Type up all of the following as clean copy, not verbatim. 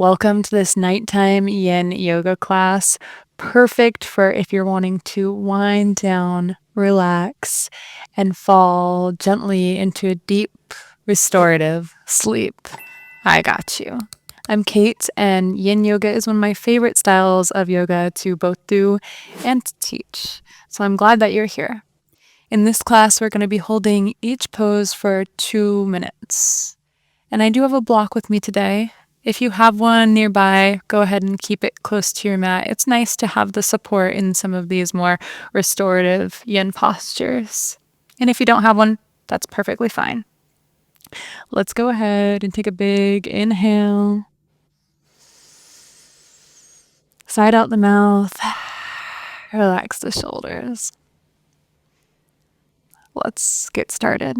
Welcome to this nighttime Yin Yoga class. Perfect for if you're wanting to wind down, relax, and fall gently into a deep, restorative sleep. I got you. I'm Kate, and Yin Yoga is one of my favorite styles of yoga to both do and to teach. So I'm glad that you're here. In this class, we're going to be holding each pose for 2 minutes. And I do have a block with me today. If you have one nearby, go ahead and keep it close to your mat. It's nice to have the support in some of these more restorative yin postures. And if you don't have one, that's perfectly fine. Let's go ahead and take a big inhale. Side out the mouth. Relax the shoulders. Let's get started.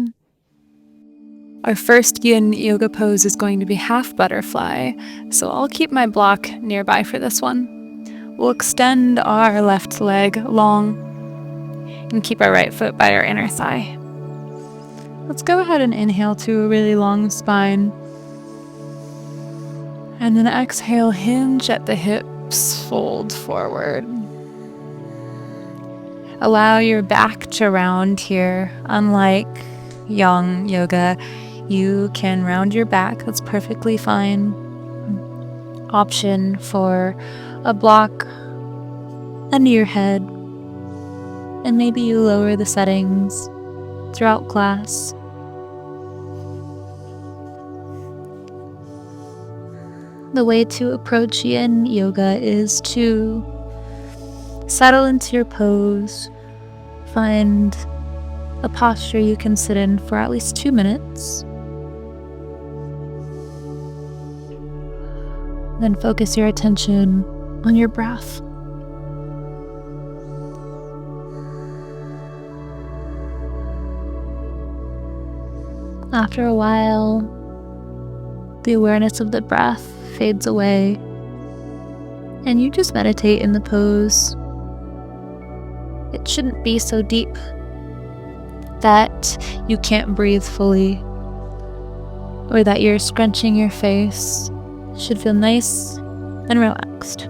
Our first yin yoga pose is going to be half butterfly, so I'll keep my block nearby for this one. We'll extend our left leg long and keep our right foot by our inner thigh. Let's go ahead and inhale to a really long spine. And then exhale, hinge at the hips, fold forward. Allow your back to round here. Unlike yang yoga, you can round your back. That's perfectly fine. Option for a block under your head. And maybe you lower the settings throughout class. The way to approach yin yoga is to settle into your pose. Find a posture you can sit in for at least 2 minutes. Then focus your attention on your breath. After a while, the awareness of the breath fades away, and you just meditate in the pose. It shouldn't be so deep that you can't breathe fully, or that you're scrunching your face. It should feel nice and relaxed.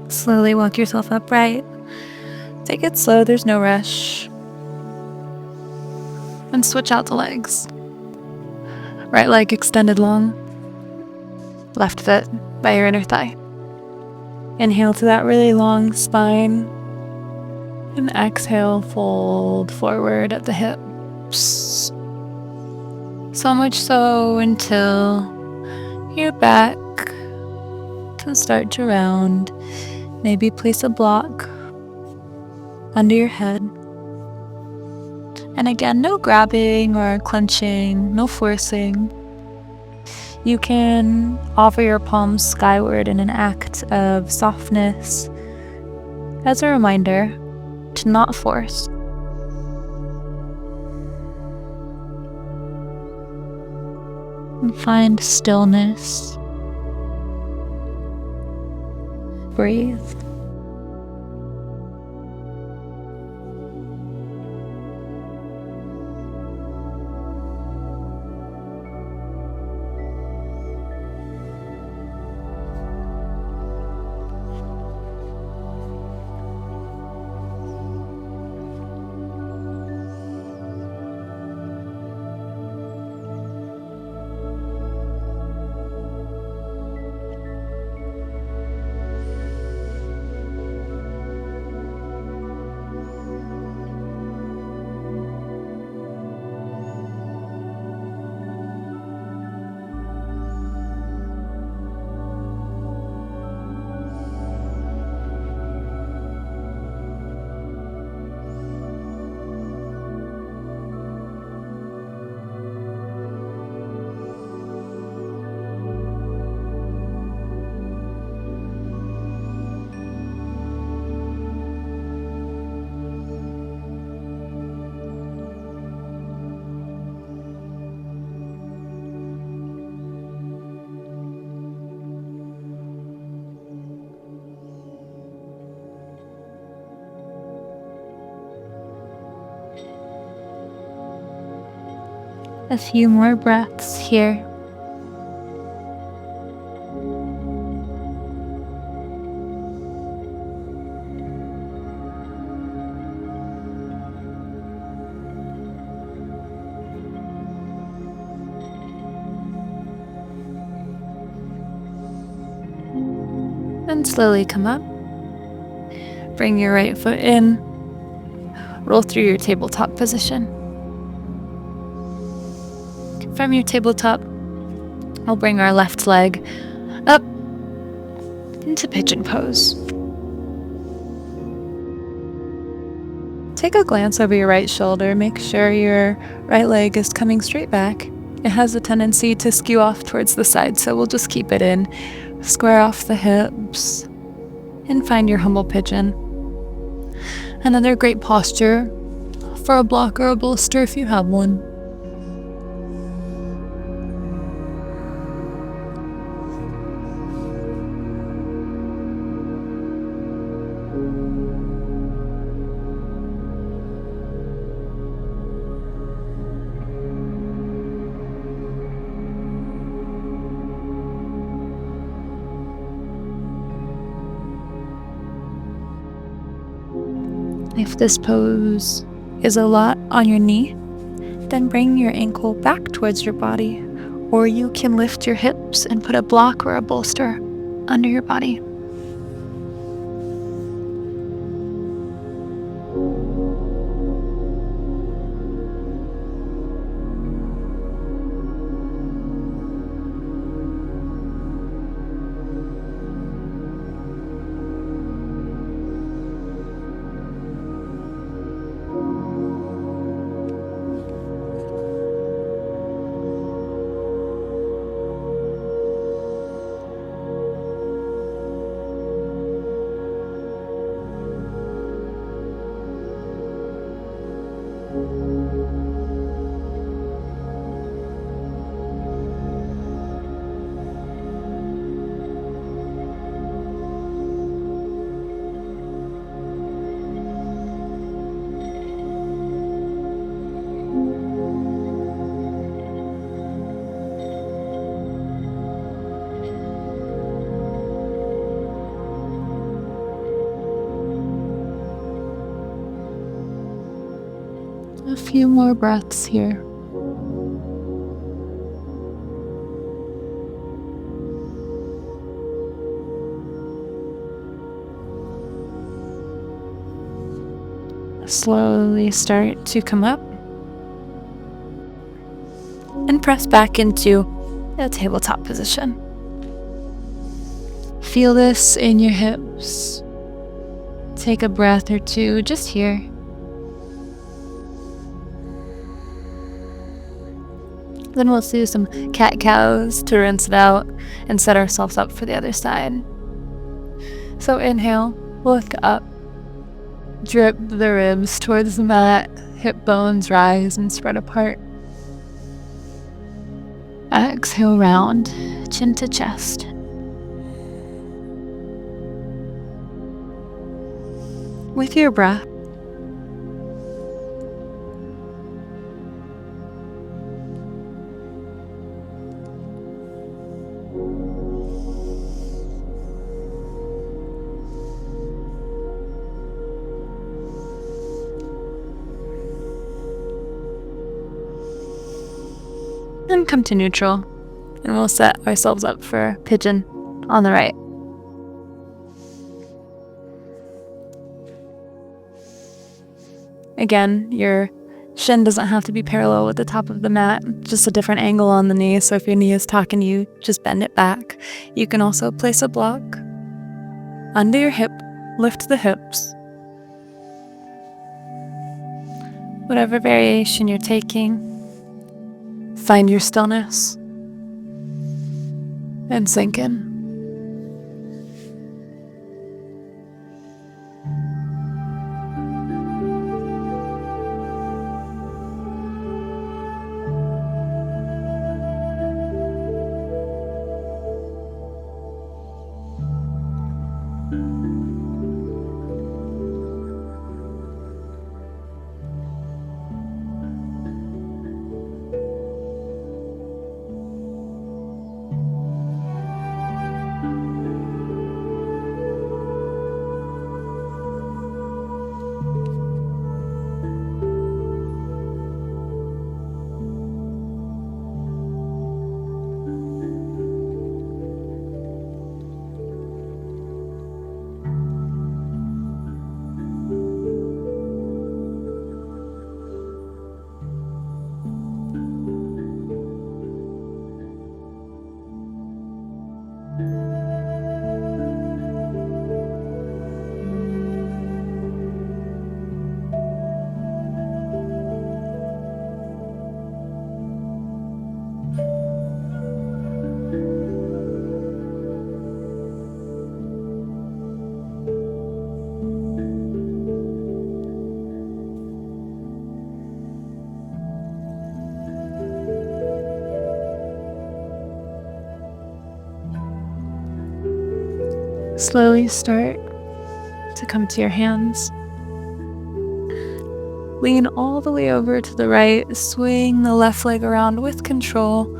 Slowly walk yourself upright. Take it slow, there's no rush. And switch out the legs. Right leg extended long. Left foot by your inner thigh. Inhale to that really long spine. And exhale, fold forward at the hips. So much so until your back can start to round. Maybe place a block under your head. And again, no grabbing or clenching, no forcing. You can offer your palms skyward in an act of softness as a reminder to not force. And find stillness. Breathe. A few more breaths here. And slowly come up. Bring your right foot in. Roll through your tabletop position. From your tabletop, we'll bring our left leg up into pigeon pose. Take a glance over your right shoulder. Make sure your right leg is coming straight back. It has a tendency to skew off towards the side, so we'll just keep it in. Square off the hips and find your humble pigeon. Another great posture for a block or a bolster if you have one. If this pose is a lot on your knee, then bring your ankle back towards your body, or you can lift your hips and put a block or a bolster under your body. A few more breaths here. Slowly start to come up and press back into a tabletop position. Feel this in your hips. Take a breath or two just here. Then we'll do some cat-cows to rinse it out and set ourselves up for the other side. So inhale, look up, drip the ribs towards the mat, hip bones rise and spread apart. Exhale, round, chin to chest. With your breath, and come to neutral, and we'll set ourselves up for pigeon on the right. Again, your shin doesn't have to be parallel with the top of the mat, just a different angle on the knee, so if your knee is talking to you, just bend it back. You can also place a block under your hip, lift the hips. Whatever variation you're taking, find your stillness and sink in. Slowly start to come to your hands. Lean all the way over to the right, swing the left leg around with control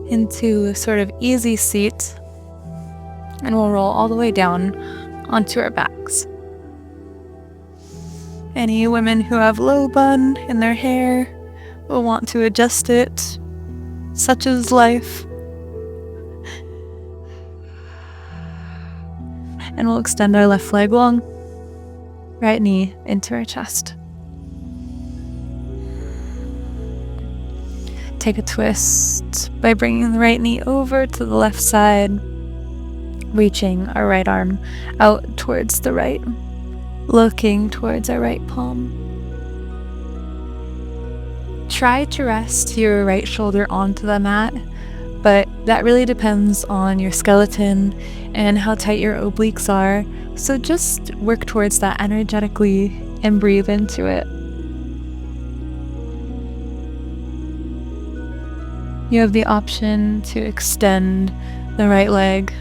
into a sort of easy seat, and we'll roll all the way down onto our backs. Any women who have low bun in their hair will want to adjust it. Such is life. And we'll extend our left leg long, right knee into our chest. Take a twist by bringing the right knee over to the left side, reaching our right arm out towards the right, looking towards our right palm. Try to rest your right shoulder onto the mat, but that really depends on your skeleton and how tight your obliques are, so just work towards that energetically and breathe into it. You have the option to extend the right leg.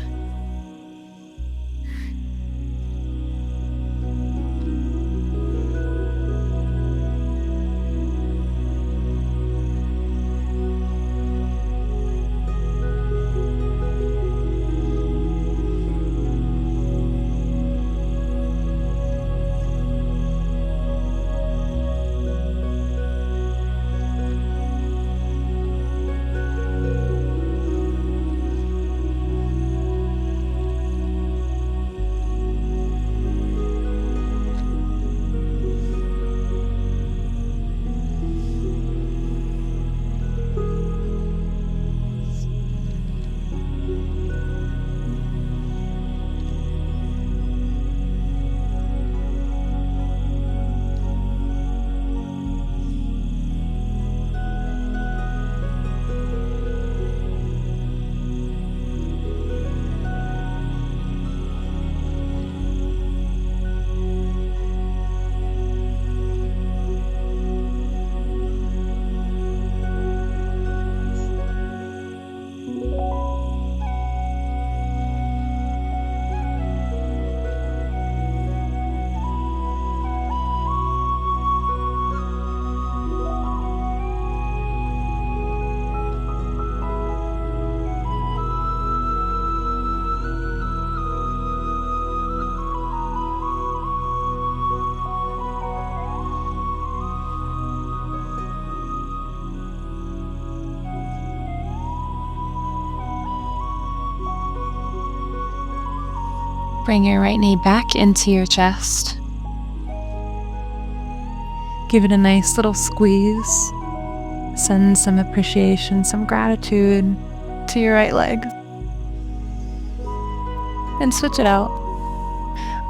Bring your right knee back into your chest. Give it a nice little squeeze. Send some appreciation, some gratitude to your right leg. And switch it out.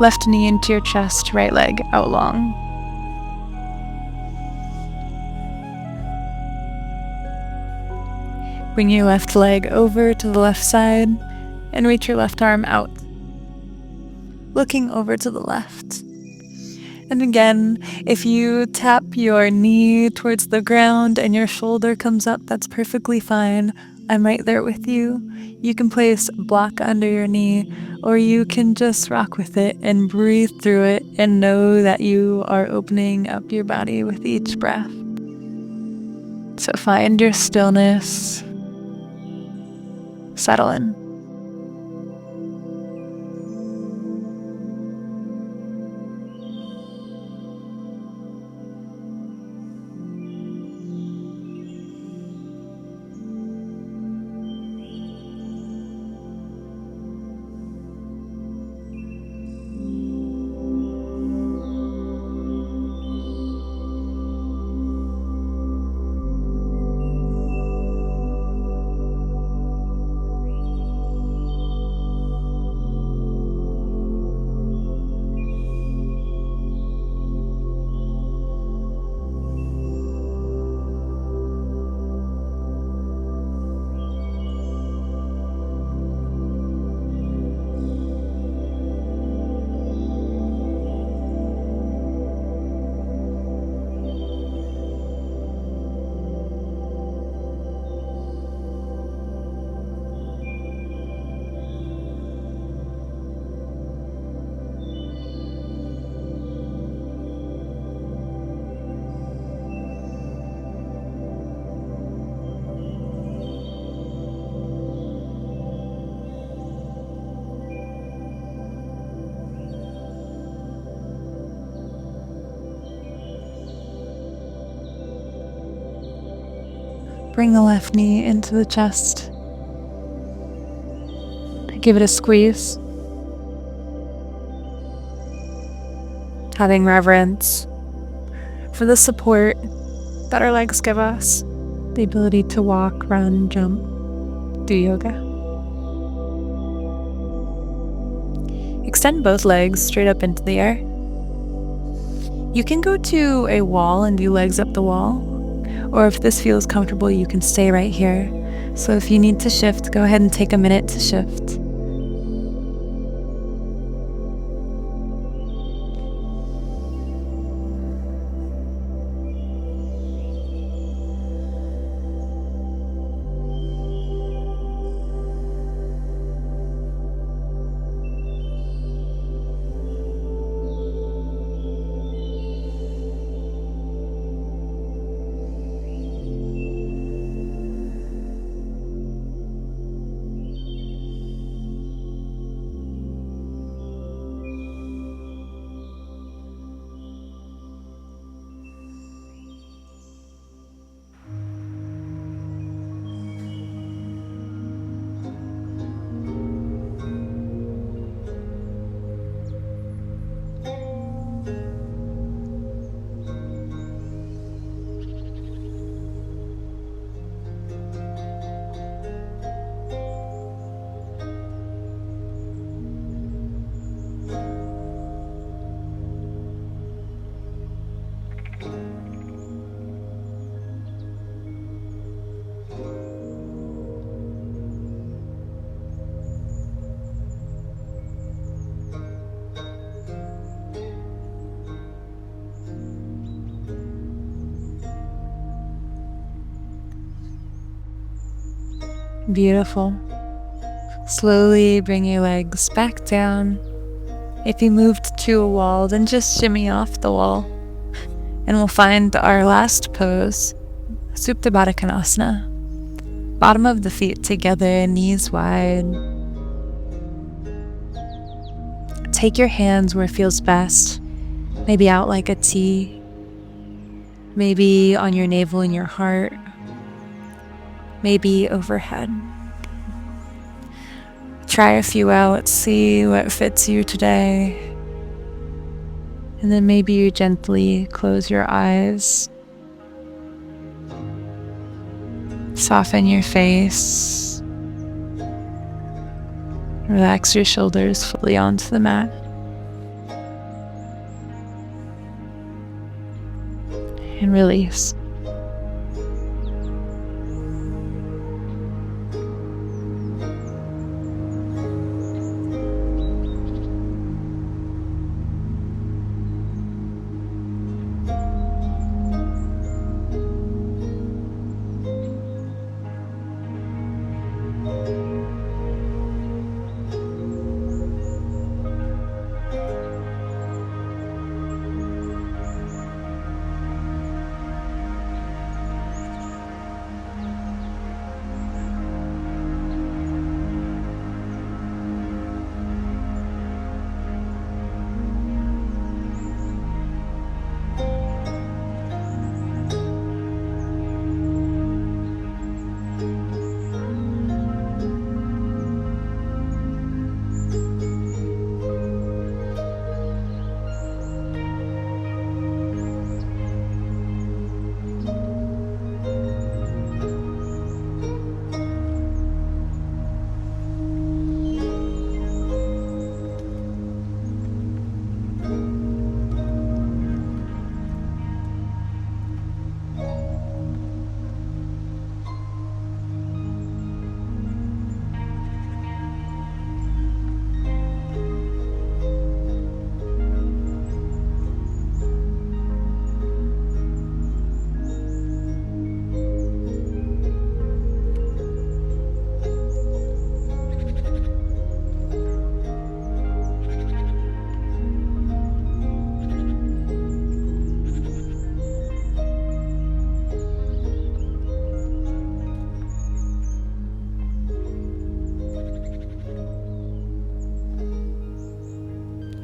Left knee into your chest, right leg out long. Bring your left leg over to the left side and reach your left arm out, looking over to the left. And again, if you tap your knee towards the ground and your shoulder comes up, that's perfectly fine. I'm right there with you. You can place a block under your knee, or you can just rock with it and breathe through it and know that you are opening up your body with each breath. So find your stillness. Settle in. Bring the left knee into the chest. Give it a squeeze. Having reverence for the support that our legs give us, the ability to walk, run, jump, do yoga. Extend both legs straight up into the air. You can go to a wall and do legs up the wall, or if this feels comfortable, you can stay right here. So if you need to shift, go ahead and take a minute to shift. Beautiful. Slowly bring your legs back down. If you moved to a wall, then just shimmy off the wall. And we'll find our last pose, Supta Baddha Konasana. Bottom of the feet together, knees wide. Take your hands where it feels best. Maybe out like a T. Maybe on your navel and your heart. Maybe overhead. Try a few out, see what fits you today. And then maybe you gently close your eyes. Soften your face. Relax your shoulders fully onto the mat. And release.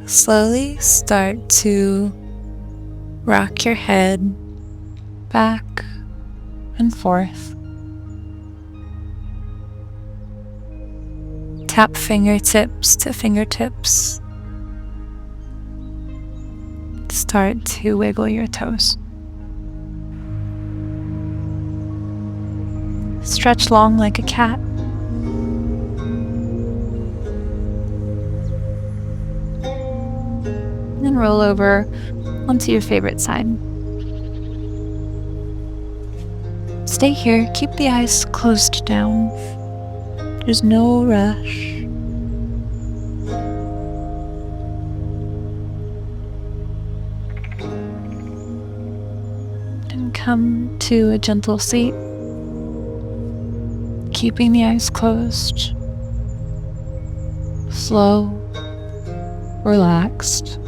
Slowly start to rock your head back and forth. Tap fingertips to fingertips. Start to wiggle your toes. Stretch long like a cat. And roll over onto your favorite side. Stay here, keep the eyes closed down. There's no rush. And come to a gentle seat, keeping the eyes closed. Slow, relaxed,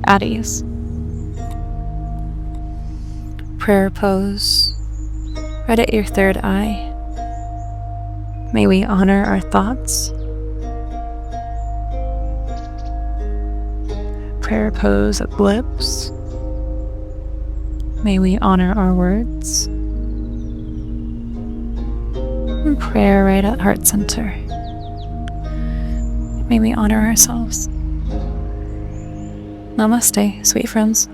at ease. Prayer pose, right at your third eye. May we honor our thoughts. Prayer pose at lips. May we honor our words. And prayer right at heart center. May we honor ourselves. Namaste, sweet friends.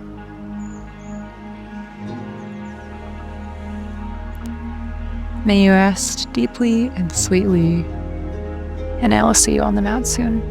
May you rest deeply and sweetly, and I will see you on the mat soon.